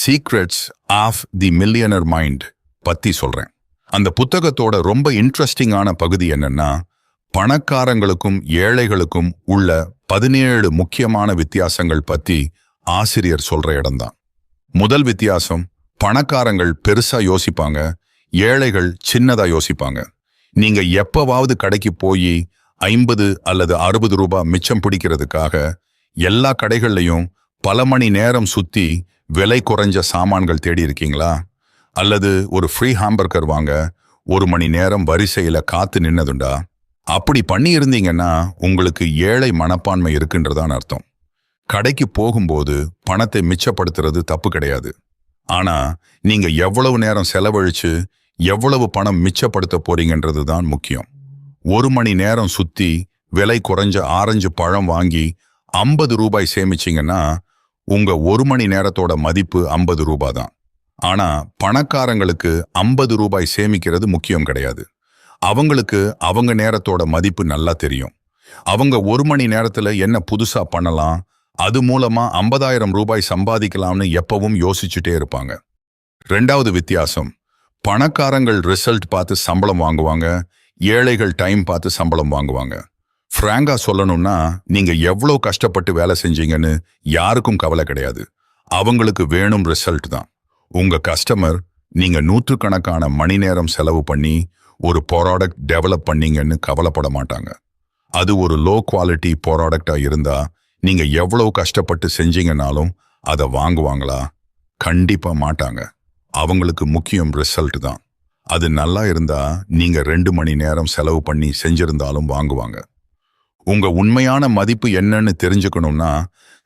Secrets of the millionaire mind பத்தி சொல்றேன். அந்த புத்தகத்தோட ரொம்ப இன்ட்ரெஸ்டிங்கான பகுதி என்னன்னா, பணக்காரங்களுக்கும் ஏழைகளுக்கும் உள்ள 17 முக்கியமான வித்தியாசங்கள் பத்தி ஆசிரியர் சொல்ற இடம்தான். முதல் வித்தியாசம், பணக்காரங்கள் பெருசா யோசிப்பாங்க, ஏழைகள் சின்னதா யோசிப்பாங்க. நீங்க எப்பவாவது கடைக்கு போய் 50 அல்லது 60 ரூபாய் மிச்சம் பிடிக்கிறதுக்காக எல்லா கடைகள்லையும் பல மணி நேரம் சுத்தி விலை குறைஞ்ச சாமான்கள் தேடி இருக்கீங்களா? அல்லது ஒரு ஃப்ரீ ஹாம்பர்கர் வாங்க 1 மணி நேரம் வரிசையில காத்து நின்னதுண்டா? அப்படி பண்ணி இருந்தீங்கன்னா உங்களுக்கு ஏழை மனப்பான்மை இருக்குன்றதான் அர்த்தம். கடைக்கு போகும்போது பணத்தை மிச்சப்படுத்துறது தப்பு கிடையாது. ஆனா நீங்க எவ்வளவு நேரம் செலவழிச்சு எவ்வளவு பணம் மிச்சப்படுத்த போறீங்கன்றது தான் முக்கியம். 1 மணி நேரம் சுத்தி விலை குறைஞ்ச ஆரஞ்சு பழம் வாங்கி 50 ரூபாய் சேமிச்சிங்கன்னா உங்க 1 மணி நேரத்தோட மதிப்பு 50 ரூபாய் தான். ஆனா பணக்காரங்களுக்கு 50 ரூபாய் சேமிக்கிறது முக்கியம் கிடையாது. அவங்களுக்கு அவங்க நேரத்தோட மதிப்பு நல்லா தெரியும். அவங்க 1 மணி நேரத்துல என்ன புதுசா பண்ணலாம், அது மூலமா 50,000 ரூபாய் சம்பாதிக்கலாம்னு எப்பவும் யோசிச்சுட்டே இருப்பாங்க. ரெண்டாவது வித்தியாசம், பணக்காரங்கள் ரிசல்ட் பார்த்து சம்பளம் வாங்குவாங்க, ஏழைகள் டைம் பார்த்து சம்பளம் வாங்குவாங்க. ஃப்ராங்கா சொல்லணும்னா, நீங்க எவ்வளோ கஷ்டப்பட்டு வேலை செஞ்சீங்கன்னு யாருக்கும் கவலை கிடையாது. அவங்களுக்கு வேணும் ரிசல்ட் தான். உங்க கஸ்டமர் நீங்க நூற்றுக்கணக்கான மணி நேரம் செலவு பண்ணி ஒரு ப்ராடக்ட் டெவலப் பண்ணீங்கன்னு கவலைப்பட மாட்டாங்க. அது ஒரு லோ குவாலிட்டி ப்ராடக்டா இருந்தா நீங்க எவ்வளவு கஷ்டப்பட்டு செஞ்சீங்கன்னாலும் அதை வாங்குவாங்களா? கண்டிப்பா மாட்டாங்க. அவங்களுக்கு முக்கியம் ரிசல்ட் தான். அது நல்லா இருந்தா நீங்க 2 மணி நேரம் செலவு பண்ணி செஞ்சிருந்தாலும் வாங்குவாங்க. உங்க உண்மையான மதிப்பு என்னன்னு தெரிஞ்சுக்கணும்னா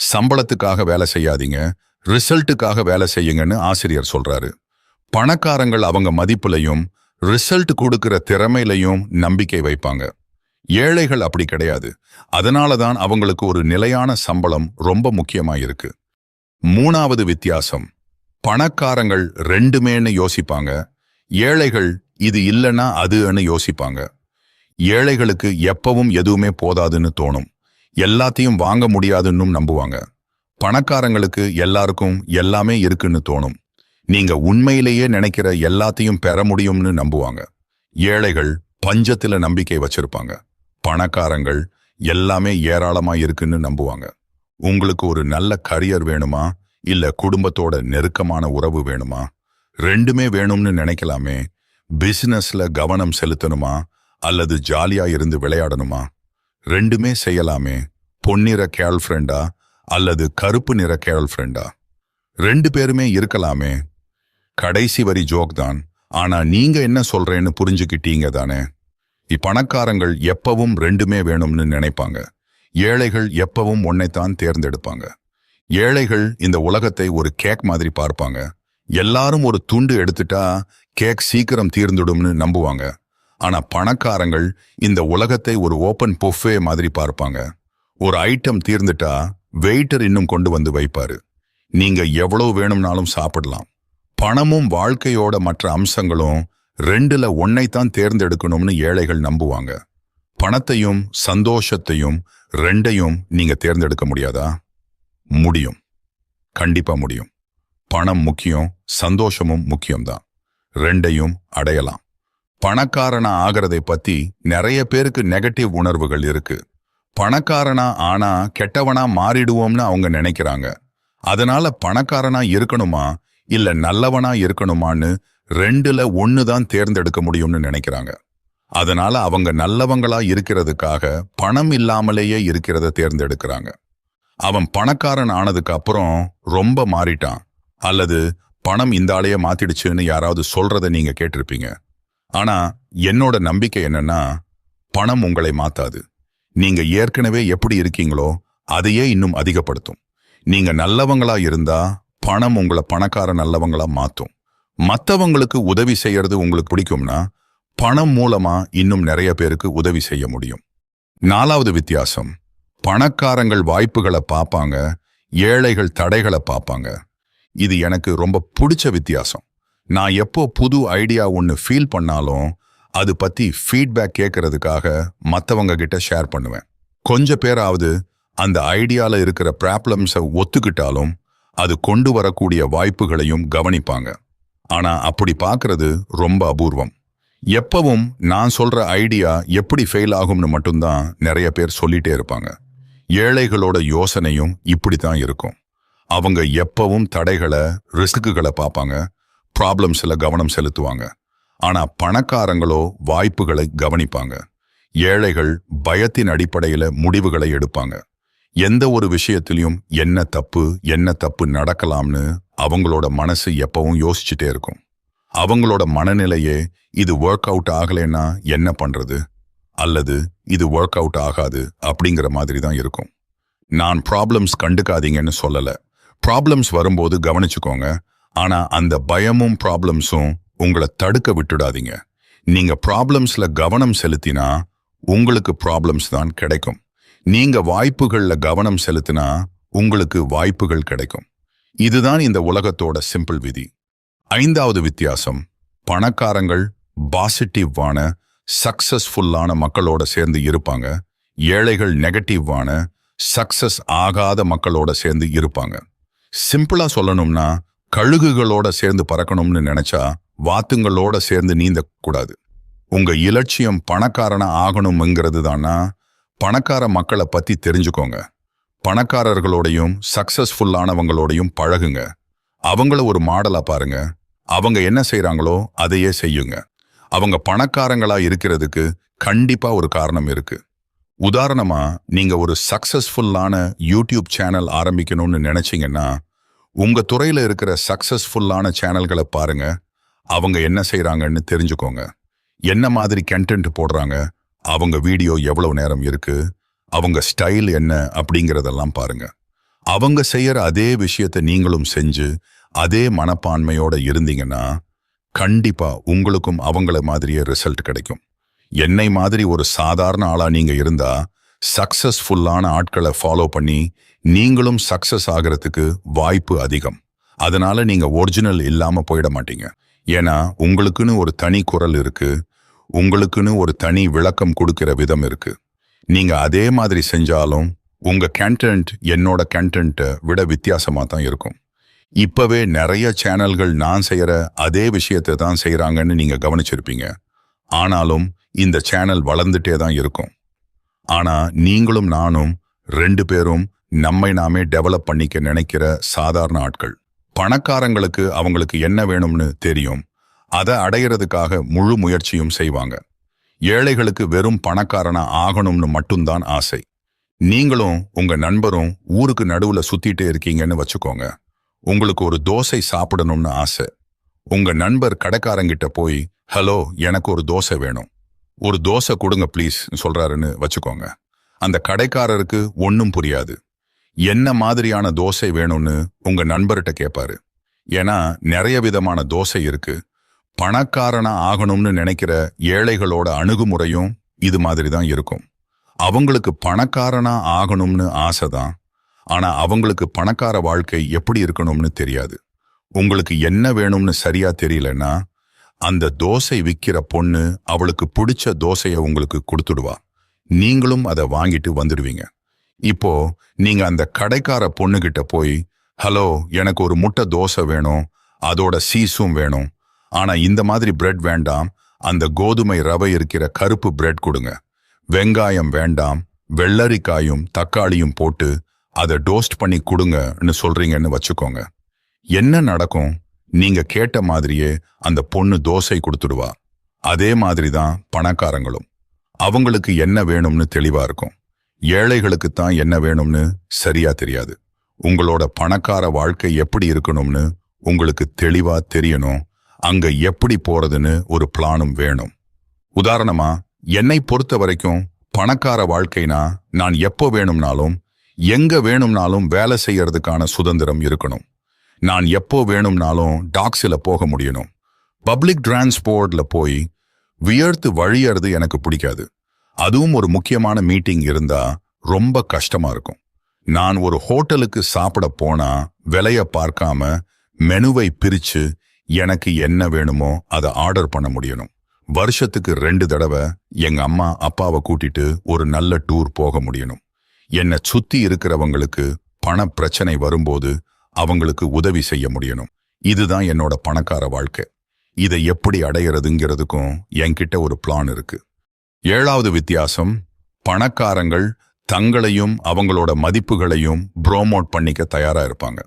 சம்பளத்துக்காக வேலை செய்யாதீங்க, ரிசல்ட்டுக்காக வேலை செய்யுங்கன்னு ஆசிரியர் சொல்றாரு. பணக்காரங்கள் அவங்க மதிப்புலையும் ரிசல்ட் கொடுக்கிற திறமையிலையும் நம்பிக்கை வைப்பாங்க. ஏழைகள் அப்படி கிடையாது. அதனால தான் அவங்களுக்கு ஒரு நிலையான சம்பளம் ரொம்ப முக்கியமாயிருக்கு. மூணாவது வித்தியாசம், பணக்காரங்கள் ரெண்டுமேன்னு யோசிப்பாங்க, ஏழைகள் இது இல்லைன்னா அதுன்னு யோசிப்பாங்க. ஏழைகளுக்கு எப்பவும் எதுவுமே போதாதுன்னு தோணும், எல்லாத்தையும் வாங்க முடியாதுன்னும் நம்புவாங்க. பணக்காரங்களுக்கு எல்லாருக்கும் எல்லாமே இருக்குன்னு தோணும், நீங்க உண்மையிலேயே நினைக்கிற எல்லாத்தையும் பெற முடியும்னு நம்புவாங்க. ஏழைகள் பஞ்சத்துல நம்பிக்கை வச்சிருப்பாங்க, பணக்காரங்கள் எல்லாமே ஏராளமா இருக்குன்னு நம்புவாங்க. உங்களுக்கு ஒரு நல்ல கரியர் வேணுமா, இல்ல குடும்பத்தோட நெருக்கமான உறவு வேணுமா? ரெண்டுமே வேணும்னு நினைக்கலாமே. பிசினஸ்ல கவனம் செலுத்தணுமா அல்லது ஜாலியா இருந்து விளையாடணுமா? ரெண்டுமே செய்யலாமே. பொன்னிற கேர்ள் ஃப்ரெண்டா அல்லது கருப்பு நிற கேர்ள் ஃப்ரெண்டா? 2 பேருமே இருக்கலாமே. கடைசி வரி ஜோக் தான், ஆனா நீங்க என்ன சொல்றேன்னு புரிஞ்சுக்கிட்டீங்க தானே? பணக்காரங்கள் எப்பவும் ரெண்டுமே வேணும்னு நினைப்பாங்க, ஏழைகள் எப்பவும் ஒன்னைத்தான் தேர்ந்தெடுப்பாங்க. ஏழைகள் இந்த உலகத்தை ஒரு கேக் மாதிரி பார்ப்பாங்க. எல்லாரும் ஒரு துண்டு எடுத்துட்டா கேக் சீக்கிரம் தீர்ந்துடும்னு நம்புவாங்க. ஆனா பணக்காரங்கள் இந்த உலகத்தை ஒரு ஓப்பன் புஃபே மாதிரி பார்ப்பாங்க. ஒரு ஐட்டம் தீர்ந்துட்டா வெயிட்டர் இன்னும் கொண்டு வந்து வைப்பாரு, நீங்க எவ்வளவு வேணும்னாலும் சாப்பிடலாம். பணமும் வாழ்க்கையோட மற்ற அம்சங்களும் 2ல ஒன்னைத்தான் தேர்ந்தெடுக்கணும்னு ஏழைகள் நம்புவாங்க. பணத்தையும் சந்தோஷத்தையும் 2ஐயும் நீங்க தேர்ந்தெடுக்க முடியாதா? முடியும், கண்டிப்பா முடியும். பணம் முக்கியம், சந்தோஷமும் முக்கியம்தான். 2ஐயும் அடையலாம். பணக்காரனா ஆகிறதை பத்தி நிறைய பேருக்கு நெகட்டிவ் உணர்வுகள் இருக்கு. பணக்காரனா ஆனா கெட்டவனா மாறிடுவோம்னு அவங்க நினைக்கிறாங்க. அதனால பணக்காரனா இருக்கணுமா இல்ல நல்லவனா இருக்கணுமான்னு 2ல 1 தான் தேர்ந்தெடுக்க முடியும்னு நினைக்கிறாங்க. அதனால அவங்க நல்லவங்களா இருக்கிறதுக்காக பணம் இல்லாமலேயே இருக்கிறத தேர்ந்தெடுக்கிறாங்க. அவன் பணக்காரன் ஆனதுக்கு அப்புறம் ரொம்ப மாறிட்டான் அல்லது பணம் இந்த ஆளைய மாத்திடுச்சுன்னு யாராவது சொல்றத நீங்க கேட்டிருப்பீங்க. ஆனா என்னோட நம்பிக்கை என்னன்னா, பணம் உங்களை மாத்தாது. நீங்க ஏற்கனவே எப்படி இருக்கீங்களோ அதையே இன்னும் அதிகப்படுத்தும். நீங்க நல்லவங்களா இருந்தா பணம் உங்களை பணக்கார நல்லவங்களா மாத்தும். மத்தவங்களுக்கு உதவி செய்யறது உங்களுக்கு பிடிக்கும்னா பணம் மூலமா இன்னும் நிறைய பேருக்கு உதவி செய்ய முடியும். 4வது வித்தியாசம், பணக்காரங்கள் வாய்ப்புகளை பார்ப்பாங்க, ஏழைகள் தடைகளை பார்ப்பாங்க. இது எனக்கு ரொம்ப பிடிச்ச வித்தியாசம். நான் எப்போ புது ஐடியா ஒன்று ஃபீல் பண்ணாலும் அது பத்தி ஃபீட்பேக் கேட்கறதுக்காக மற்றவங்க கிட்ட ஷேர் பண்ணுவேன். கொஞ்ச பேராவது அந்த ஐடியால இருக்கிற ப்ராப்ளம்ஸை ஒத்துக்கிட்டாலும் அது கொண்டு வரக்கூடிய வாய்ப்புகளையும் கவனிப்பாங்க. ஆனா அப்படி பார்க்கறது ரொம்ப அபூர்வம். எப்பவும் நான் சொல்ற ஐடியா எப்படி ஃபெயில் ஆகும்னு மட்டும்தான் நிறைய பேர் சொல்லிட்டே இருப்பாங்க. ஏழைகளோட யோசனையும் இப்படித்தான் இருக்கும். அவங்க எப்பவும் தடைகளை, ரிஸ்க்குகளை பார்ப்பாங்க, ப்ராப்ளம்ஸ்ல கவனம் செலுத்துவாங்க. ஆனா பணக்காரங்களோ வாய்ப்புகளை கவனிப்பாங்க. ஏழைகள் பயத்தின் அடிப்படையில முடிவுகளை எடுப்பாங்க. எந்த ஒரு விஷயத்திலையும் என்ன தப்பு நடக்கலாம்னு அவங்களோட மனசு எப்பவும் யோசிச்சுட்டே இருக்கும். அவங்களோட மனநிலையே இது ஒர்க் அவுட் ஆகலைன்னா என்ன பண்றது, அல்லது இது ஒர்க் அவுட் ஆகாது அப்படிங்கிற மாதிரி தான் இருக்கும். நான் ப்ராப்ளம்ஸ் கண்டுக்காதீங்கன்னு சொல்லல. ப்ராப்ளம்ஸ் வரும்போது கவனிச்சுக்கோங்க. ஆனா அந்த பயமும் ப்ராப்ளம்ஸும் உங்களை தடுக்க விட்டுடாதீங்க. நீங்க ப்ராப்ளம்ஸ்ல கவனம் செலுத்தினா உங்களுக்கு ப்ராப்ளம்ஸ் தான் கிடைக்கும். நீங்க வாய்ப்புகள்ல கவனம் செலுத்தினா உங்களுக்கு வாய்ப்புகள் கிடைக்கும். இதுதான் இந்த உலகத்தோட சிம்பிள் விதி. 5வது வித்தியாசம், பணக்காரங்கள் பாசிட்டிவான, சக்சஸ்ஃபுல்லான மக்களோட சேர்ந்து இருப்பாங்க. ஏழைகள் நெகட்டிவான, சக்சஸ் ஆகாத மக்களோட சேர்ந்து இருப்பாங்க. சிம்பிளா சொல்லணும்னா, கழுகுகளோட சேர்ந்து பறக்கணும்னு நினைச்சா வாத்துங்களோட சேர்ந்து நீந்த கூடாது. உங்க இலட்சியம் பணக்காரனா ஆகணும்ங்கிறது தானா, பணக்கார மக்களை பத்தி தெரிஞ்சுக்கோங்க. பணக்காரர்களோடையும் சக்சஸ்ஃபுல்லானவங்களோடையும் பழகுங்க. அவங்கள ஒரு மாடலா பாருங்க. அவங்க என்ன செய்றாங்களோ அதையே செய்யுங்க. அவங்க பணக்காரங்களா இருக்கிறதுக்கு கண்டிப்பா ஒரு காரணம் இருக்கு. உதாரணமா, நீங்க ஒரு சக்சஸ்ஃபுல்லான யூடியூப் சேனல் ஆரம்பிக்கணும்னு நினைச்சீங்கன்னா, உங்க துறையில இருக்கிற சக்சஸ்ஃபுல்லான சேனல்களை பாருங்க. அவங்க என்ன செய்றாங்கன்னு தெரிஞ்சுக்கோங்க. என்ன மாதிரி கண்டென்ட் போடுறாங்க, அவங்க வீடியோ எவ்வளவு நேரம் இருக்கு, அவங்க ஸ்டைல் என்ன அப்படிங்கிறதெல்லாம் பாருங்க. அவங்க செய்யற அதே விஷயத்தை நீங்களும் செஞ்சு அதே மனப்பான்மையோட இருந்தீங்கன்னா கண்டிப்பா உங்களுக்கும் அவங்கள மாதிரியே ரிசல்ட் கிடைக்கும். என்னை மாதிரி ஒரு சாதாரண ஆளா நீங்க இருந்தா சக்சஸ்ஃபுல்லான ஆட்களை ஃபாலோ பண்ணி நீங்களும் சக்சஸ் ஆகிறதுக்கு வாய்ப்பு அதிகம். அதனால நீங்க ஒரிஜினல் இல்லாம போயிட மாட்டீங்க. ஏன்னா உங்களுக்குன்னு ஒரு தனி குரல் இருக்கு, உங்களுக்குன்னு ஒரு தனி விளக்கம் கொடுக்கிற விதம் இருக்கு. நீங்க அதே மாதிரி செஞ்சாலும் உங்க கண்டென்ட் என்னோட கண்டென்ட்டை விட வித்தியாசமா தான் இருக்கும். இப்பவே நிறைய சேனல்கள் நான் செய்யற அதே விஷயத்தை தான் செய்யறாங்கன்னு நீங்க கவனிச்சிருப்பீங்க. ஆனாலும் இந்த சேனல் வளர்ந்துட்டே தான் இருக்கும். ஆனா நீங்களும் நானும் 2 பேரும் நம்மை நாமே டெவலப் பண்ணிக்க நினைக்கிற சாதாரண ஆட்கள். பணக்காரங்களுக்கு அவங்களுக்கு என்ன வேணும்னு தெரியும், அதை அடையிறதுக்காக முழு முயற்சியும் செய்வாங்க. ஏழைகளுக்கு வெறும் பணக்காரனா ஆகணும்னு மட்டும்தான் ஆசை. நீங்களும் உங்க நண்பரும் ஊருக்கு நடுவுல சுத்திட்டே இருக்கீங்கன்னு வச்சுக்கோங்க. உங்களுக்கு ஒரு தோசை சாப்பிடணும்னு ஆசை. உங்க நண்பர் கடைக்காரங்கிட்ட போய், ஹலோ, எனக்கு ஒரு தோசை வேணும், ஒரு தோசை கொடுங்க ப்ளீஸ் சொல்றாருன்னு வச்சுக்கோங்க. அந்த கடைக்காரருக்கு ஒன்னும் புரியாது. என்ன மாதிரியான தோசை வேணும்னு உங்க நண்பர்கிட்ட கேட்பாரு. ஏன்னா நிறைய விதமான தோசை இருக்கு. பணக்காரனா ஆகணும்னு நினைக்கிற ஏழைகளோட அணுகுமுறையும் இது மாதிரி தான் இருக்கும். அவங்களுக்கு பணக்காரனா ஆகணும்னு ஆசைதான். ஆனா அவங்களுக்கு பணக்கார வாழ்க்கை எப்படி இருக்கணும்னு தெரியாது. உங்களுக்கு என்ன வேணும்னு சரியா தெரியலன்னா அந்த தோசை விற்கிற பொண்ணு அவளுக்கு பிடிச்ச தோசையை உங்களுக்கு கொடுத்துடுவா. நீங்களும் அதை வாங்கிட்டு வந்துடுவீங்க. இப்போ நீங்க அந்த கடைக்கார பொண்ணுகிட்ட போய், ஹலோ, எனக்கு ஒரு முட்டை தோசை வேணும், அதோட சீஸும் வேணும், ஆனா இந்த மாதிரி பிரெட் வேண்டாம், அந்த கோதுமை ரவை இருக்கிற கருப்பு பிரெட் கொடுங்க, வெங்காயம் வேண்டாம், வெள்ளரிக்காயும் தக்காளியும் போட்டு அதை டோஸ்ட் பண்ணி கொடுங்கன்னு சொல்றீங்கன்னு வச்சுக்கோங்க. என்ன நடக்கும்? நீங்க கேட்ட மாதிரியே அந்த பொண்ணு தோசை கொடுத்துடுவா. அதே மாதிரி தான் பணக்காரங்களும். அவங்களுக்கு என்ன வேணும்னு தெளிவா இருக்கும். ஏழைகளுக்கு தான் என்ன வேணும்னு சரியா தெரியாது. உங்களோட பணக்கார வாழ்க்கை எப்படி இருக்கணும்னு உங்களுக்கு தெளிவா தெரியணும். அங்க எப்படி போறதுன்னு ஒரு பிளானும் வேணும். உதாரணமா, என்னை பொறுத்த வரைக்கும் பணக்கார வாழ்க்கைனா நான் எப்போ வேணும்னாலும் எங்க வேணும்னாலும் வேலை செய்யறதுக்கான சுதந்திரம் இருக்கணும். நான் எப்போ வேணும்னாலும் டாக்ஸில் போக முடியணும். பப்ளிக் டிரான்ஸ்போர்ட்ல போய் வியர்த்து வழியறது எனக்கு பிடிக்காது. அதுவும் ஒரு முக்கியமான மீட்டிங் இருந்தா ரொம்ப கஷ்டமா இருக்கும். நான் ஒரு ஹோட்டலுக்கு சாப்பிட போனா விலைய பார்க்காம மெனுவை பிரிச்சு எனக்கு என்ன வேணுமோ அதை ஆர்டர் பண்ண முடியணும். வருஷத்துக்கு 2 தடவை எங்க அம்மா அப்பாவை கூட்டிட்டு ஒரு நல்ல டூர் போக முடியணும். என்னை சுத்தி இருக்கிறவங்களுக்கு பண பிரச்சனை வரும்போது அவங்களுக்கு உதவி செய்ய முடியணும். இதுதான் என்னோட பணக்கார வாழ்க்கை. இதை எப்படி அடையிறதுங்கிறதுக்கும் என்கிட்ட ஒரு பிளான் இருக்கு. 7வது வித்தியாசம், பணக்காரங்கள் தங்களையும் அவங்களோட மதிப்புகளையும் ப்ரோமோட் பண்ணிக்க தயாரா இருப்பாங்க.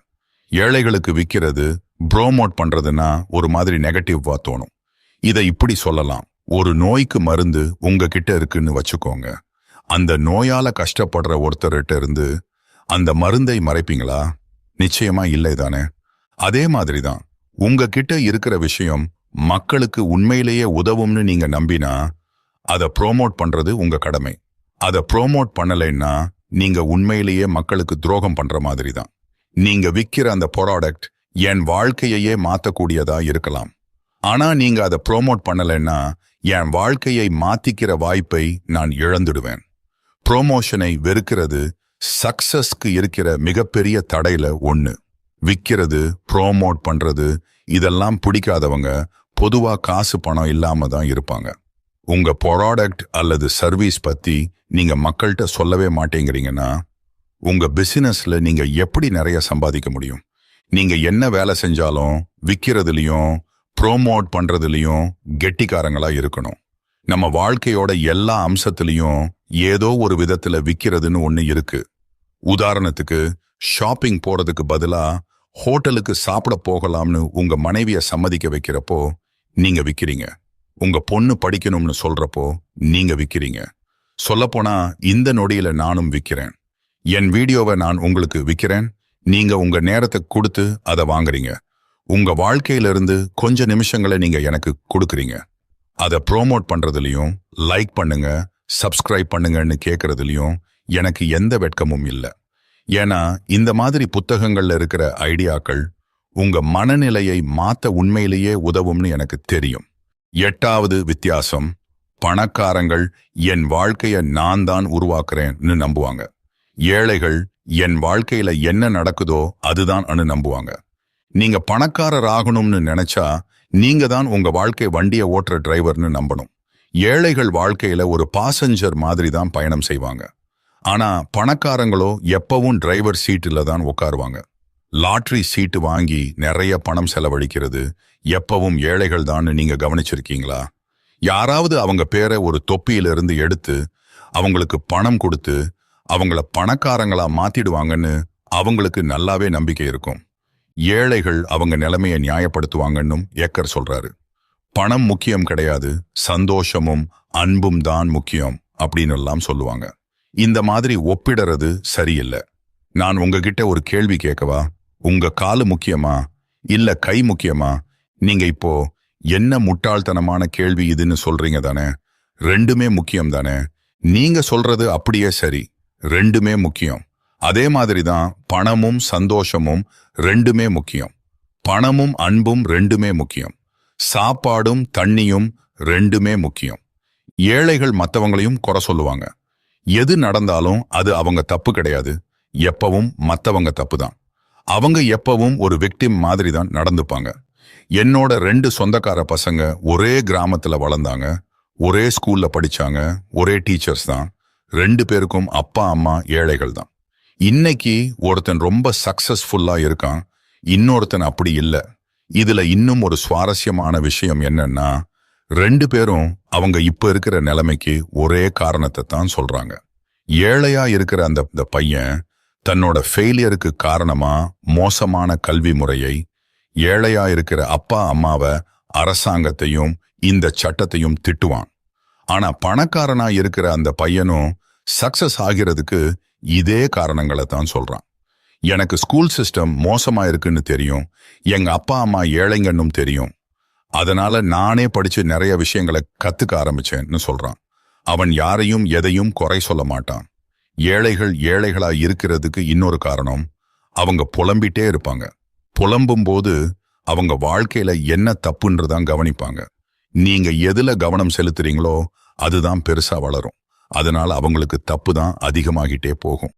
ஏழைகளுக்கு விற்கிறது, ப்ரோமோட் பண்றதுன்னா ஒரு மாதிரி நெகட்டிவா தோணும். இதை இப்படி சொல்லலாம், ஒரு நோய்க்கு மருந்து உங்ககிட்ட இருக்குன்னு வச்சுக்கோங்க. அந்த நோயால கஷ்டப்படுற ஒருத்தர்கிட்ட இருந்து அந்த மருந்தை மறைப்பீங்களா? நிச்சயமா இல்லை தானே. அதே மாதிரிதான் உங்ககிட்ட இருக்கிற விஷயம் மக்களுக்கு உண்மையிலேயே உதவும்னு நீங்க நம்பினா அதை ப்ரோமோட் பண்றது உங்க கடமை. அதை ப்ரோமோட் பண்ணலைன்னா நீங்க உண்மையிலேயே மக்களுக்கு துரோகம் பண்ற மாதிரி தான். நீங்க விற்கிற அந்த ப்ராடக்ட் என் வாழ்க்கையையே மாத்தக்கூடியதா இருக்கலாம். ஆனா நீங்க அதை ப்ரோமோட் பண்ணலைன்னா என் வாழ்க்கையை மாத்திக்கிற வாய்ப்பை நான் இழந்துடுவேன். ப்ரோமோஷனை வெறுக்கிறது சக்சஸ்க்கு இருக்கிற மிகப்பெரிய தடையில ஒண்ணு. விற்கிறது, ப்ரோமோட் பண்றது இதெல்லாம் பிடிக்காதவங்க பொதுவா காசு பணம் இல்லாம தான் இருப்பாங்க. உங்க ப்ராடக்ட் அல்லது சர்வீஸ் பத்தி நீங்க மக்கள்கிட்ட சொல்லவே மாட்டேங்கிறீங்கன்னா உங்க பிசினஸ்ல நீங்க எப்படி நிறைய சம்பாதிக்க முடியும்? நீங்க என்ன வேலை செஞ்சாலும் விற்கிறதுலயும் ப்ரோமோட் பண்றதுலயும் கெட்டிக்காரங்களா இருக்கணும். நம்ம வாழ்க்கையோட எல்லா அம்சத்திலையும் ஏதோ ஒரு விதத்துல விற்கிறதுன்னு ஒண்ணு இருக்கு. உதாரணத்துக்கு, ஷாப்பிங் போறதுக்கு பதிலா ஹோட்டலுக்கு சாப்பிட போகலாம்னு உங்க மனைவிய சம்மதிக்க வைக்கிறப்போ நீங்க விற்கிறீங்க. உங்க பொண்ணு படிக்கணும்னு சொல்றப்போ நீங்க விற்கிறீங்க. சொல்லப்போனா இந்த நொடியில நானும் விற்கிறேன். என் வீடியோவை நான் உங்களுக்கு விற்கிறேன். நீங்க உங்க நேரத்தை கொடுத்து அதை வாங்குறீங்க. உங்க வாழ்க்கையிலிருந்து கொஞ்ச நிமிஷங்களை நீங்க எனக்கு கொடுக்குறீங்க. அதை ப்ரோமோட் பண்றதுலயும் லைக் பண்ணுங்க, சப்ஸ்கிரைப் பண்ணுங்கன்னு கேட்கறதுலயும் எனக்கு எந்த வெட்கமும் இல்லை. ஏன்னா இந்த மாதிரி புத்தகங்கள்ல இருக்கிற ஐடியாக்கள் உங்க மனநிலையை மாத்த உண்மையிலேயே உதவும்னு எனக்கு தெரியும். 8வது வித்தியாசம், பணக்காரங்கள் என் வாழ்க்கையை நான் தான் உருவாக்குறேன்னு நம்புவாங்க. ஏழைகள் என் வாழ்க்கையில என்ன நடக்குதோ அதுதான் நம்புவாங்க. நீங்க பணக்காரர் ஆகணும்னு நினைச்சா நீங்க தான் உங்க வாழ்க்கை வண்டியை ஓட்டுற டிரைவர்னு நம்பணும். ஏழைகள் வாழ்க்கையில ஒரு பாசஞ்சர் மாதிரி தான் பயணம் செய்வாங்க. ஆனா பணக்காரங்களோ எப்பவும் டிரைவர் சீட்டுல தான் உட்காருவாங்க. லாட்ரி சீட்டு வாங்கி நிறைய பணம் செலவழிக்கிறது எப்பவும் ஏழைகள் தான். நீங்க கவனிச்சிருக்கீங்களா? யாராவது அவங்க பேரை ஒரு தொப்பியிலிருந்து எடுத்து அவங்களுக்கு பணம் கொடுத்து அவங்கள பணக்காரங்களா மாத்திடுவாங்கன்னு அவங்களுக்கு நல்லாவே நம்பிக்கை இருக்கும். ஏழைகள் அவங்க நிலைமையை நியாயப்படுத்துவாங்கன்னும் ஏக்கர் சொல்றாரு. பணம் முக்கியம் கிடையாது, சந்தோஷமும் அன்பும் தான் முக்கியம் அப்படின்னு எல்லாம் சொல்லுவாங்க. இந்த மாதிரி ஒப்பிடுறது சரியில்லை. நான் உங்ககிட்ட ஒரு கேள்வி கேட்கவா? உங்க காலு முக்கியமா இல்ல கை முக்கியமா? நீங்க இப்போ என்ன முட்டாள்தனமான கேள்வி இதுன்னு சொல்றீங்க தானே? ரெண்டுமே முக்கியம் தானே? நீங்க சொல்றது அப்படியே சரி, ரெண்டுமே முக்கியம். அதே மாதிரி தான் பணமும் சந்தோஷமும் ரெண்டுமே முக்கியம். பணமும் அன்பும் ரெண்டுமே முக்கியம். சாப்பாடும் தண்ணியும் ரெண்டுமே முக்கியம். ஏழைகள் மற்றவங்களையும் குறை சொல்லுவாங்க. எது நடந்தாலும் அது அவங்க தப்பு கிடையாது, எப்பவும் மற்றவங்க தப்பு தான். அவங்க எப்பவும் ஒரு விக்டிம் மாதிரி தான் நடந்துப்பாங்க. என்னோட 2 சொந்தக்கார பசங்க ஒரே கிராமத்துல வளர்ந்தாங்க, ஒரே ஸ்கூல்ல படிச்சாங்க, ஒரே டீச்சர்ஸ் தான். 2 பேருக்கும் அப்பா அம்மா ஏழைகள் தான். இன்னைக்கு ஒருத்தன் ரொம்ப சக்சஸ்ஃபுல்லா இருக்கான், இன்னொருத்தன் அப்படி இல்லை. இதுல இன்னும் ஒரு சுவாரஸ்யமான விஷயம் என்னன்னா 2 பேரும் அவங்க இப்ப இருக்கிற நிலைமைக்கு ஒரே காரணத்தை தான் சொல்றாங்க. ஏழையா இருக்கிற அந்த பையன் தன்னோட ஃபெயிலியருக்கு காரணமா மோசமான கல்வி முறையை, ஏழையா இருக்கிற அப்பா அம்மாவை, அரசாங்கத்தையும் இந்த சட்டத்தையும் திட்டுவான். ஆனா பணக்காரனா இருக்கிற அந்த பையனும் சக்சஸ் ஆகிறதுக்கு இதே காரணங்களை தான் சொல்றான். எனக்கு ஸ்கூல் சிஸ்டம் மோசமா இருக்குன்னு தெரியும், எங்க அப்பா அம்மா ஏழைங்கன்னும் தெரியும், அதனால நானே படிச்சு நிறைய விஷயங்களை கத்துக்க ஆரம்பிச்சேன்னு சொல்றான். அவன் யாரையும் எதையும் குறை சொல்ல மாட்டான். ஏழைகள் ஏழைகளா இருக்கிறதுக்கு இன்னொரு காரணம், அவங்க புலம்பிட்டே இருப்பாங்க. புலம்பும் போது அவங்க வாழ்க்கையில என்ன தப்புன்றதான் கவனிப்பாங்க. நீங்க எதுல கவனம் செலுத்துறீங்களோ அதுதான் பெருசா வளரும். அதனால அவங்களுக்கு தப்பு தான் அதிகமாகிட்டே போகும்.